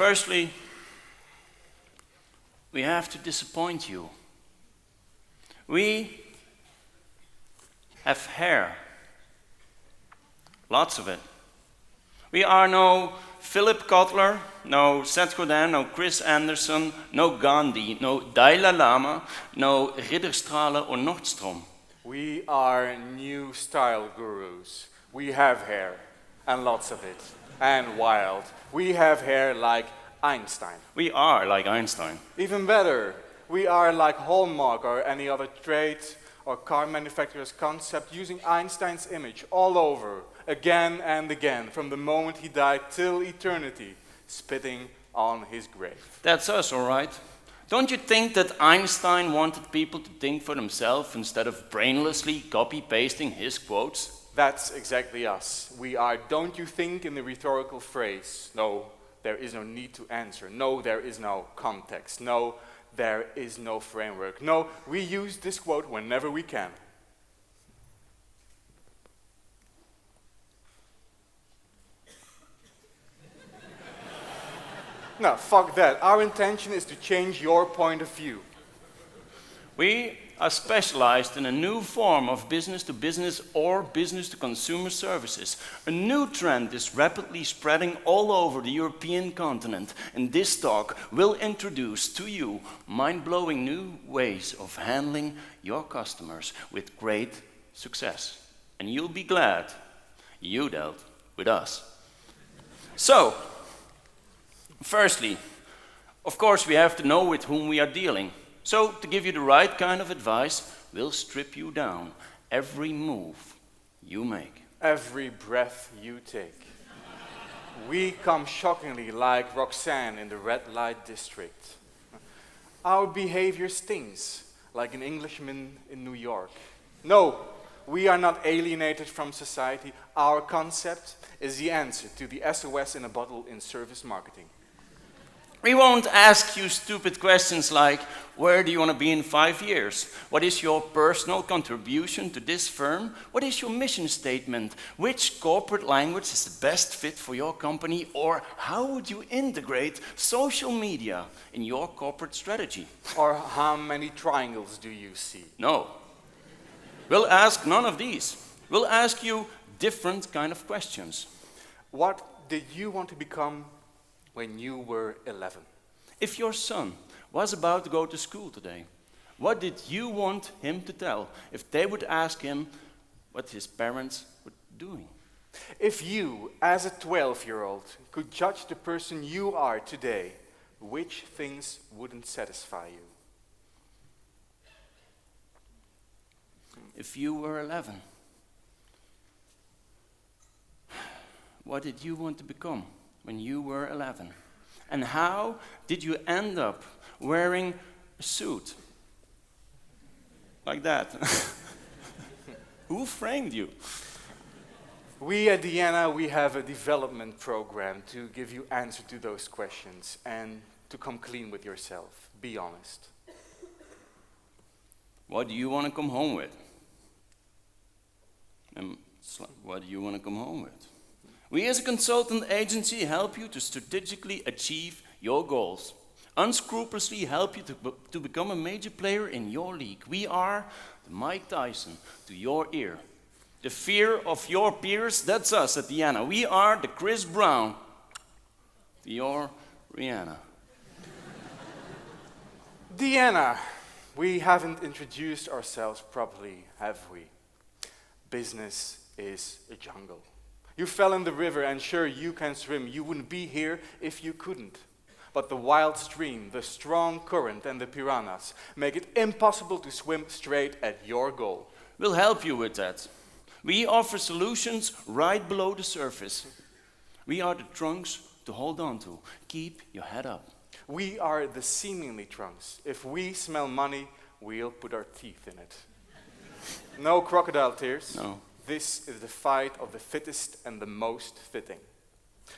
Firstly, we have to disappoint you. We have hair. Lots of it. We are no Philip Kotler, no Seth Godin, no Chris Anderson, no Gandhi, no Dalai Lama, no Ridderstrahlen or Nordstrom. We are new style gurus. We have hair, and lots of it, and wild. We have hair like Einstein. We are like Einstein. Even better, we are like Hallmark or any other trade or car manufacturer's concept, using Einstein's image all over, again and again, from the moment he died till eternity, spitting on his grave. That's us, all right. Don't you think that Einstein wanted people to think for themselves instead of brainlessly copy-pasting his quotes? That's exactly us. We are, don't you think, in the rhetorical phrase, no, there is no need to answer. No, there is no context. No, there is no framework. No, we use this quote whenever we can. No, fuck that. Our intention is to change your point of view. We are specialized in a new form of business-to-business or business-to-consumer services. A new trend is rapidly spreading all over the European continent, and this talk will introduce to you mind-blowing new ways of handling your customers with great success. And you'll be glad you dealt with us. So, firstly, of course we have to know with whom we are dealing. So, to give you the right kind of advice, we'll strip you down every move you make. Every breath you take. We come shockingly like Roxanne in the red light district. Our behavior stings like an Englishman in New York. No, we are not alienated from society. Our concept is the answer to the SOS in a bottle in service marketing. We won't ask you stupid questions like, where do you want to be in 5 years? What is your personal contribution to this firm? What is your mission statement? Which corporate language is the best fit for your company? Or how would you integrate social media in your corporate strategy? Or how many triangles do you see? No. We'll ask none of these. We'll ask you different kind of questions. What did you want to become when you were 11? If your son was about to go to school today, what did you want him to tell if they would ask him what his parents were doing? If you, as a 12-year-old, could judge the person you are today, which things wouldn't satisfy you? If you were 11, what did you want to become when you were 11? And how did you end up wearing a suit like that? Who framed you? We at D.I.A.N.A, we have a development program to give you answer to those questions and to come clean with yourself. Be honest. What do you want to come home with? What do you want to come home with? We as a consultant agency help you to strategically achieve your goals. Unscrupulously help you to become a major player in your league. We are the Mike Tyson to your ear. The fear of your peers, that's us at D.I.A.N.A. We are the Chris Brown to your Rihanna. D.I.A.N.A, we haven't introduced ourselves properly, have we? Business is a jungle. You fell in the river and sure you can swim. You wouldn't be here if you couldn't. But the wild stream, the strong current and the piranhas make it impossible to swim straight at your goal. We'll help you with that. We offer solutions right below the surface. We are the trunks to hold on to. Keep your head up. We are the seemingly trunks. If we smell money, we'll put our teeth in it. No crocodile tears. No. This is the fight of the fittest and the most fitting.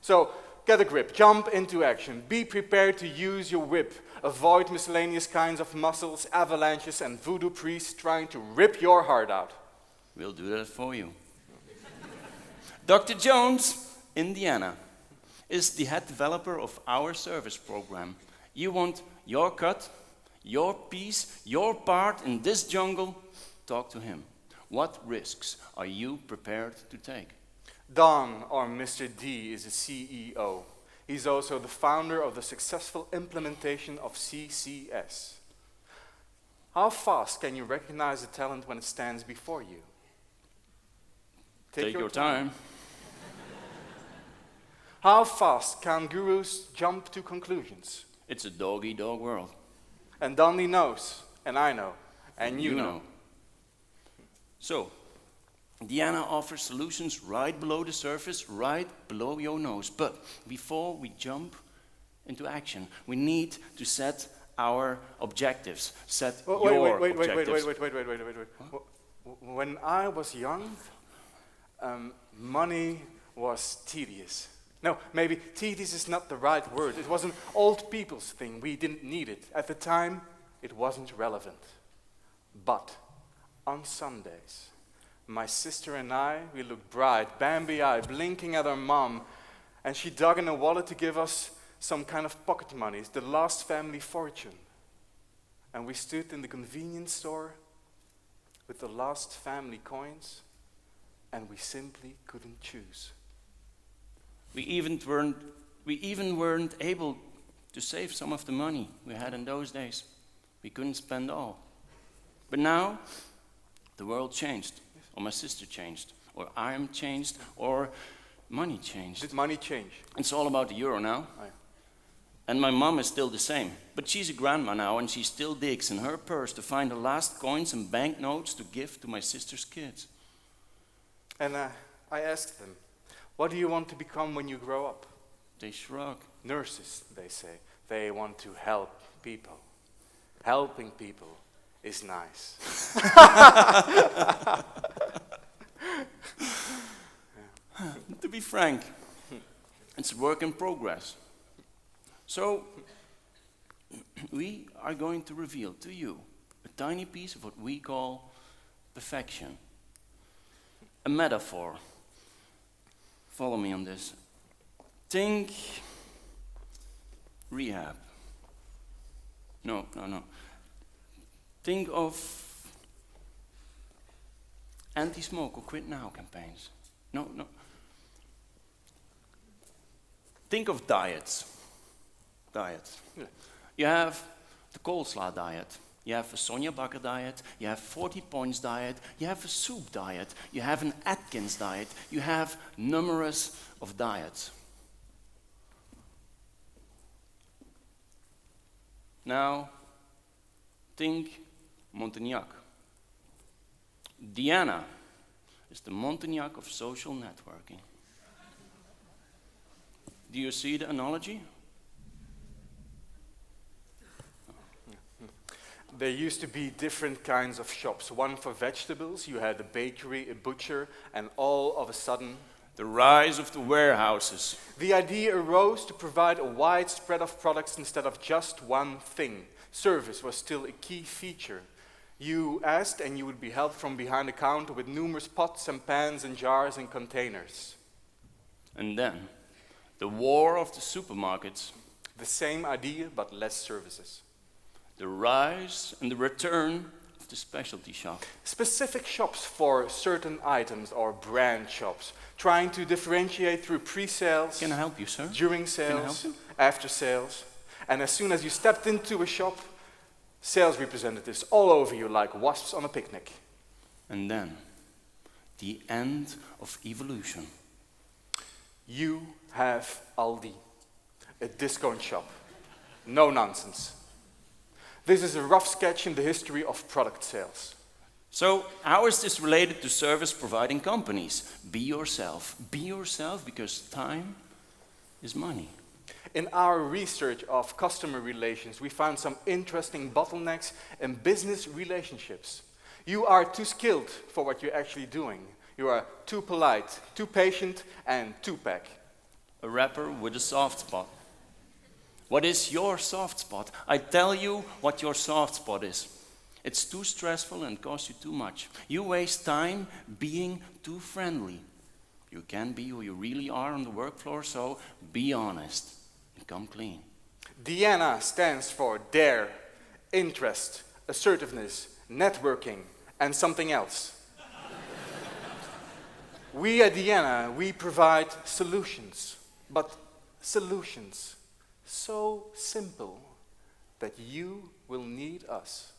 So, get a grip, jump into action, be prepared to use your whip, avoid miscellaneous kinds of muscles, avalanches and voodoo priests trying to rip your heart out. We'll do that for you. Dr. Jones, Indiana. is the head developer of our service program. You want your cut, your piece, your part in this jungle? Talk to him. What risks are you prepared to take? Don, or Mr. D, is the CEO. He's also the founder of the successful implementation of CCS. How fast can you recognize a talent when it stands before you? Take your time. How fast can gurus jump to conclusions? It's a dog-eat-dog world. And Donnelly knows, and I know, and you know. So, D.I.A.N.A offers solutions right below the surface, right below your nose. But before we jump into action, we need to set our objectives. Set your objectives. Wait. When I was young, money was tedious. No, maybe tedious is not the right word. It was an old people's thing. We didn't need it. At the time, it wasn't relevant. But on Sundays, my sister and I, we looked bright, Bambi-eyed, blinking at our mom, and she dug in her wallet to give us some kind of pocket money. It's the last family fortune. And we stood in the convenience store with the last family coins, and we simply couldn't choose. We even weren't able to save some of the money we had in those days. We couldn't spend all. But now, the world changed, or my sister changed, or I am changed, or money changed. Did money change? It's all about the euro now. Oh, yeah. And my mom is still the same. But she's a grandma now, and she still digs in her purse to find the last coins and banknotes to give to my sister's kids. And I asked them, what do you want to become when you grow up? They shrug. Nurses, they say. They want to help people. Helping people is nice. To be frank, it's a work in progress. So, we are going to reveal to you a tiny piece of what we call perfection. A metaphor. Follow me on this. Think rehab. No. Think of anti-smoke or quit now campaigns. No. Think of diets. Yeah. You have the coleslaw diet. You have a Sonja Bakker diet. You have 40 points diet. You have a soup diet. You have an Atkins diet. You have numerous of diets. Now, think Montagnac. D.I.A.N.A is the Montagnac of social networking. Do you see the analogy? There used to be different kinds of shops. One for vegetables, you had a bakery, a butcher, and all of a sudden, The rise of the warehouses. the idea arose to provide a wide spread of products instead of just one thing. Service was still a key feature. You asked and you would be helped from behind the counter with numerous pots and pans and jars and containers. And then, the war of the supermarkets. The same idea, but less services. The rise and the return of the specialty shop. Specific shops for certain items or brand shops, trying to differentiate through pre-sales, Can I help you, sir? during Can I help sales, you? after sales. And as soon as you stepped into a shop, sales representatives all over you like wasps on a picnic. And then, the end of evolution. You have Aldi, a discount shop. No nonsense. This is a rough sketch in the history of product sales. So, how is this related to service providing companies? Be yourself. Be yourself because time is money. In our research of customer relations, we found some interesting bottlenecks in business relationships. You are too skilled for what you're actually doing. You are too polite, too patient, and too pack. A rapper with a soft spot. What is your soft spot? I tell you what your soft spot is. It's too stressful and costs you too much. You waste time being too friendly. You can be who you really are on the work floor, so be honest and come clean. D.I.A.N.A stands for dare, interest, assertiveness, networking, and something else. We at D.I.A.N.A, we provide solutions, but solutions so simple that you will need us.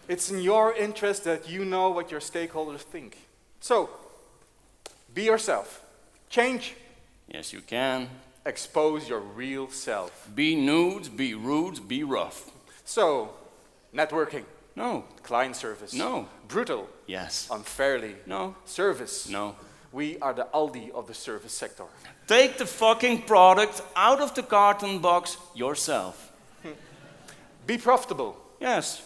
It's in your interest that you know what your stakeholders think. So, be yourself. Change. Yes, you can. Expose your real self. Be nude, be rude, be rough. So, networking. No. Client service. No. Brutal. Yes. Unfairly. No. Service. No. We are the Aldi of the service sector. Take the fucking product out of the carton box yourself. Be profitable. Yes.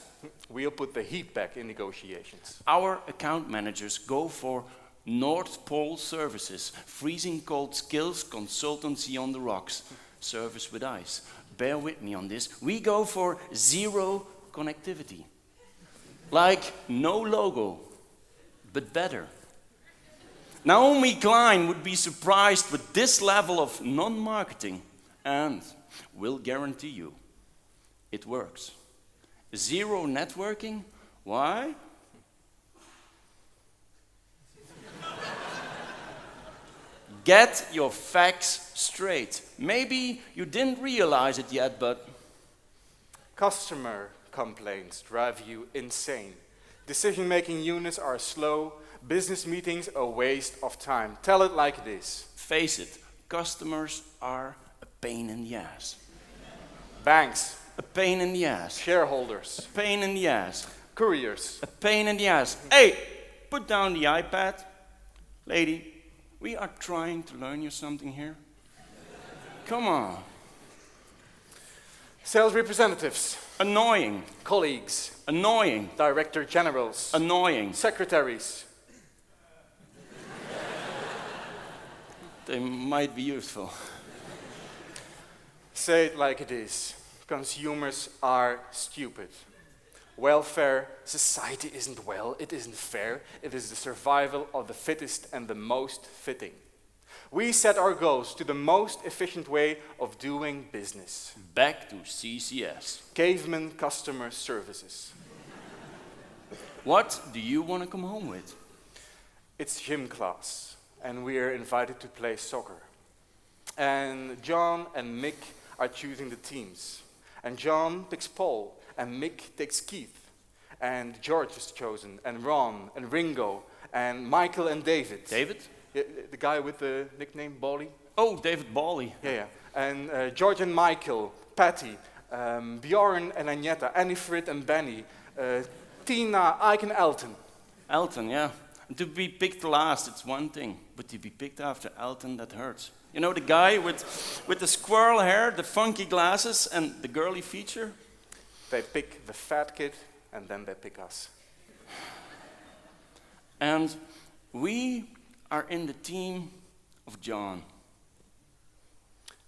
We'll put the heat back in negotiations. Our account managers go for North Pole services, freezing cold skills, consultancy on the rocks, service with ice. Bear with me on this. We go for zero connectivity. Like no logo, but better. Naomi Klein would be surprised with this level of non-marketing, and will guarantee you it works. Zero networking, why? Get your facts straight. Maybe you didn't realize it yet, but Customer complaints drive you insane. Decision-making units are slow. Business meetings a waste of time. Tell it like it is. face it, customers are a pain in the ass. Banks, A pain in the ass. shareholders, A pain in the ass. couriers. A pain in the ass. Hey, put down the iPad. Lady, we are trying to learn you something here. Come on. Sales representatives, Annoying. colleagues, Annoying. director generals, Annoying. secretaries. They might be useful. Say it like it is. Consumers are stupid. Welfare, society isn't well, it isn't fair, it is the survival of the fittest and the most fitting. We set our goals to the most efficient way of doing business. Back to CCS. Caveman customer services. What do you want to come home with? It's gym class, and we are invited to play soccer. And John and Mick are choosing the teams. And John picks Paul, and Mick takes Keith. And George is chosen, and Ron, and Ringo, and Michael and David. David? Yeah, the guy with the nickname Bally? Oh, David Bally. Yeah. And George and Michael, Patty, Bjorn and Agneta, Annifrid and Benny, Tina, Ike and Elton. Elton, yeah. And to be picked last, it's one thing. But to be picked after Elton, that hurts. You know the guy with the squirrel hair, the funky glasses, and the girly feature? They pick the fat kid, and then they pick us. And we are in the team of John.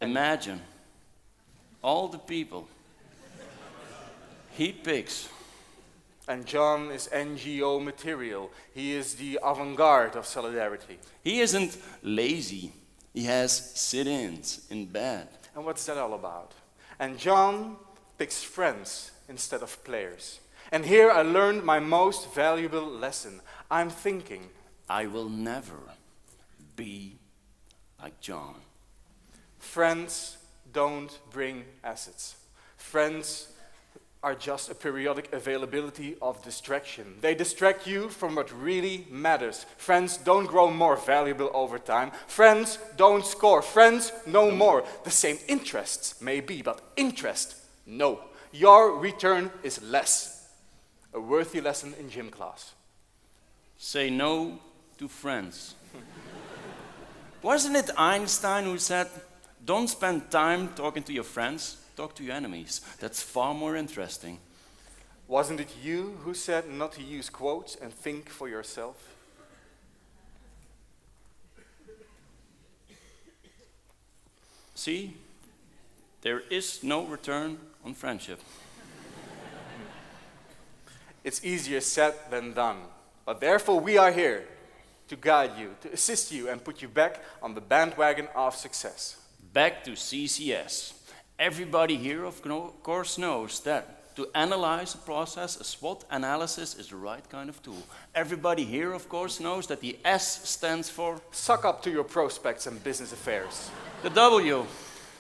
Imagine all the people he picks. And John is NGO material. He is the avant-garde of solidarity. He isn't lazy. He has sit-ins in bed. And what's that all about? And John picks friends instead of players. And here I learned my most valuable lesson. I'm thinking, I will never be like John. friends don't bring assets. Friends are just a periodic availability of distraction. They distract you from what really matters. Friends don't grow more valuable over time. Friends don't score. Friends no more. The same interests, maybe, but interest, no. Your return is less. A worthy lesson in gym class. Say no to friends. Wasn't it Einstein who said, don't spend time talking to your friends, talk to your enemies. That's far more interesting. Wasn't it you who said not to use quotes and think for yourself? See, there is no return on friendship. It's easier said than done. But therefore we are here to guide you, to assist you and put you back on the bandwagon of success. Back to CCS. Everybody here, of course, knows that to analyze a process, a SWOT analysis is the right kind of tool. Everybody here, of course, knows that the S stands for Suck up to your prospects and business affairs. the W.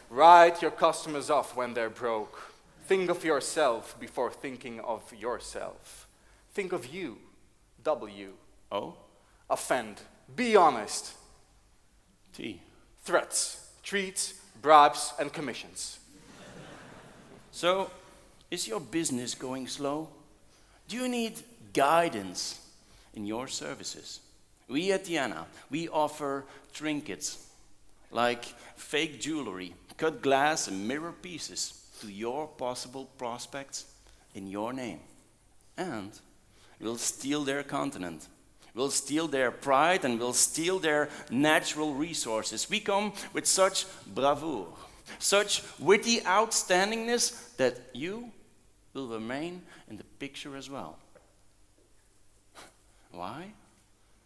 Write your customers off when they're broke. Think of yourself before thinking of yourself. Think of you, W. O. Offend. Be honest. T. Threats, treats, bribes, and commissions. So, is your business going slow? Do you need guidance in your services? We at D.I.N.A, we offer trinkets like fake jewelry, cut glass and mirror pieces to your possible prospects in your name. And we'll steal their continent. We'll steal their pride and we'll steal their natural resources. We come with such bravoure, such witty outstandingness that you will remain in the picture as well. Why?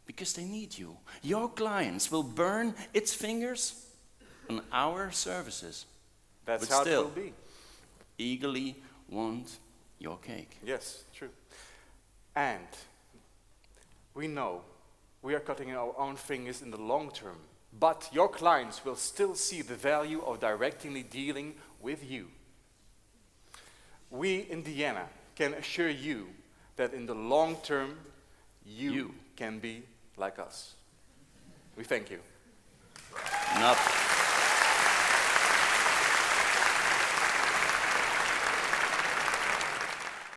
Because they need you. Your clients will burn its fingers on our services. That's but how still, it will be. Eagerly want your cake. Yes, true. And we know we are cutting our own fingers in the long term, but your clients will still see the value of directly dealing with you. We in D.I.N.A can assure you that in the long term, you can be like us. We thank you. Not